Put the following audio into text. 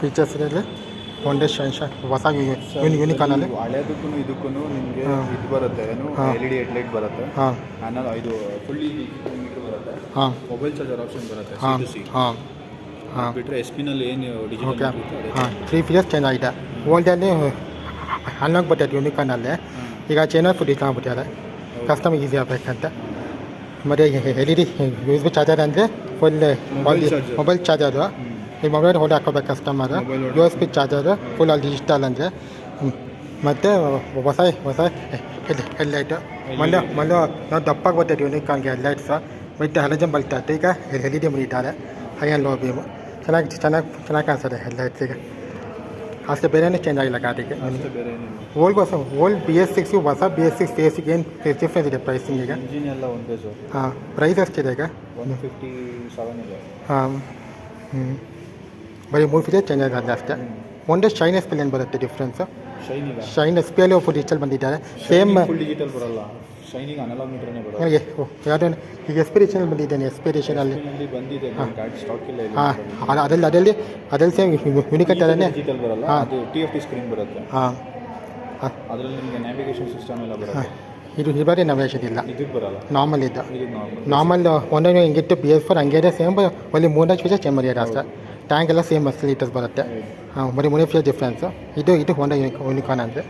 Features ಇದೆ ಹೊಂಡಾ shine ಹೊಸ ಯೂನಿಕಾನಲ್ಲಿ ಹಳೆದಕ್ಕೂ ಇದಕ್ಕೂ ನಿಮಗೆ ಇದು ಬರುತ್ತೆ ಏನು LED ಹೆಡ್ಲೈಟ್ ಬರುತ್ತೆ. ಹಾಂ ಆಮೇಲೆ ಇದು ಫುಲ್ಲಿ ಮೀಟರ್ ಬರುತ್ತೆ. ಹಾಂ ಮೊಬೈಲ್ ಚಾರ್ಜರ್ ಆಪ್ಷನ್ ಬರುತ್ತೆ. ಹಾಂ ಹಾಂ ಹಾಂ ಬಿಟ್ಟರೆ ಎಸ್ಪಿನಲ್ಲಿ ಏನು ಡಿಜಿಟಲ್ ಓಕೆ ಹಾಂ 3 ಫೀಚರ್ಸ್ ಚೆನ್ನಾಗಿದೆ. ಓಲ್ಡಲ್ಲಿ ಅನ್ಲಾಕ್ ಬರ್ತೈತೆ ಯೂನಿಕಾನಲ್ಲಿ, ಈಗ ಚೈನಲ್ ಫುಡ್ ಇಷ್ಟ ಆಗ್ಬಿಟ್ಟಿದ್ದಾರೆ ಕಸ್ಟಮರ್ ಈಸಿ ಆಗಬೇಕಂತ. ಮತ್ತು LED USB ಚಾರ್ಜರ್ ಅಂದರೆ ಫುಲ್ ಮೊಬೈಲ್ ಚಾರ್ಜರು, ಈ ಮೊಬೈಲ್ ಹೊಡೆ ಹಾಕೋಬೇಕು ಕಸ್ಟಮರು. USB ಚಾರ್ಜರು ಫುಲ್ ಅಲ್ಲಿ ಡಿಜಿಟಲ್ ಅಂದರೆ. ಮತ್ತು ಹೊಸ ಹೆಡ್ಲೈಟು ಮೊನ್ನೆ ನಾವು ದಪ್ಪಾಗಿ ಬರ್ತೈತೆ ಯೂನಿಕಾನ್ಗೆ ಹೆಡ್ಲೈಟ್ಸು ಮತ್ತು ಹಲಜನ್ ಬರ್ತೈತೆ. ಈಗ LED ಮುಗಿತಾರೆ ಹೈ ಆ್ಯಂಡ್ ಲೋ ಬೀಮು ಚೆನ್ನಾಗಿ ಕಾಣಿಸ್ತದೆ ಹೆಡ್ಲೈಟ್ಸಿಗೆ. ಅಷ್ಟೇ ಬೇರೆಯೇ ಚೇಂಜ್ ಆಗಿಲ್ಲ ಗಾಡಿಗೆ. ಓಲ್ಡ್ BS6 ಹೊಸ BS6 AC ಏನು ಡಿಫ್ರೆನ್ಸ್ ಇದೆ ಪ್ರೈಸಿಂಗ್ ಈಗ? ಇಂಜಿನ್ ಎಲ್ಲ ಒಂದೇ ಸರ್. ಹಾಂ ಪ್ರೈಸ್ ಎಷ್ಟಿದೆ ಈಗ? 157 ಇದೆ. ಹಾಂ ಬರೀ 3 ಫೀಚರ್ ಚೇಂಜ್ ಆಗಿದೆ ಅಷ್ಟೇ. ಒಂದೇ ಶೈನ್ SP ಏನು ಬರುತ್ತೆ ಡಿಫ್ರೆನ್ಸು? ಶೈನ್ SP ಅಲ್ಲಿ ಫುಲ್ ಡಿಜಿಟಲ್ ಬಂದಿದ್ದಾರೆ. ಸೇಮ್ ಫುಲ್ ಡಿಜಿಟಲ್ ಬರಲ್ಲ, ಶೈನಿಂಗ್ ಅನಲಾಗ್ ಮೀಟರ್ನೇ ಬರುತ್ತೆ. ನನಗೆ ಯಾವುದೋ ಈಗ ಎಸ್ಪಿರೇಷನಲ್ಲಿ ಬಂದಿದ್ದೇನೆ. ಎಸ್ಪಿರೇಷನಲ್ಲಿ ಬಂದಿದೆ ಗಾಡಿ ಸ್ಟಾಕ್ ಇಲ್ಲ. ಹಾಂ ಅದರಲ್ಲಿ ಸೇಮ್ ಯೂನಿಕ್ ಥರನೇ ಡಿಜಿಟಲ್ ಬರಲ್ಲ, ಅದು TFT ಸ್ಕ್ರೀನ್ ಬರುತ್ತೆ. ಹಾಂ ಅದರಲ್ಲಿ ನಿಮಗೆ ನ್ಯಾವಿಗೇಷನ್ ಸಿಸ್ಟಮ್ ಎಲ್ಲ ಬರುತ್ತೆ. ಇದು ಬರೀ ನವೇಷನ್ ಇಲ್ಲ, ಇದಕ್ಕೆ ಬರಲ್ಲ, ನಾರ್ಮಲ್ ಇದ್ದ ಇದು ನಾರ್ಮಲ್ ಒಂದೊಂದು ಹಿಂಗಿತ್ತು. BS4 ಹಂಗೆ ಸೇಮ್ ಒಳ್ಳೆ 3 ಫೀಚರ್ ಚೇಂಜ್ ಮಾಡಿದ್ದಾರೆ ಅಷ್ಟೇ. ಟ್ಯಾಂಕ್ ಎಲ್ಲ ಸೇಮ್ ಲೀಟರ್ಸ್ ಬರುತ್ತೆ. ಹಾಂ ಬರೀ 3 ಫೀಚರ್ ಡಿಫ್ರೆನ್ಸು. ಇದು ಹೊಂಡಾ ಯೂನಿಕಾನ್ ಅಂದರೆ